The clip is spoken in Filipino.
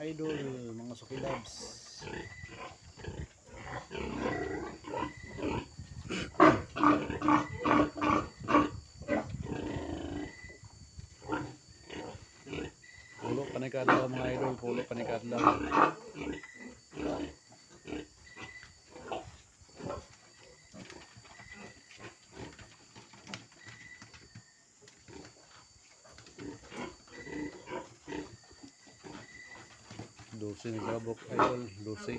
idol, mga sukilabs. Pulo panikadlaw mga idol, pulo panikadlaw. Dulce ni Galabok idol, dulce.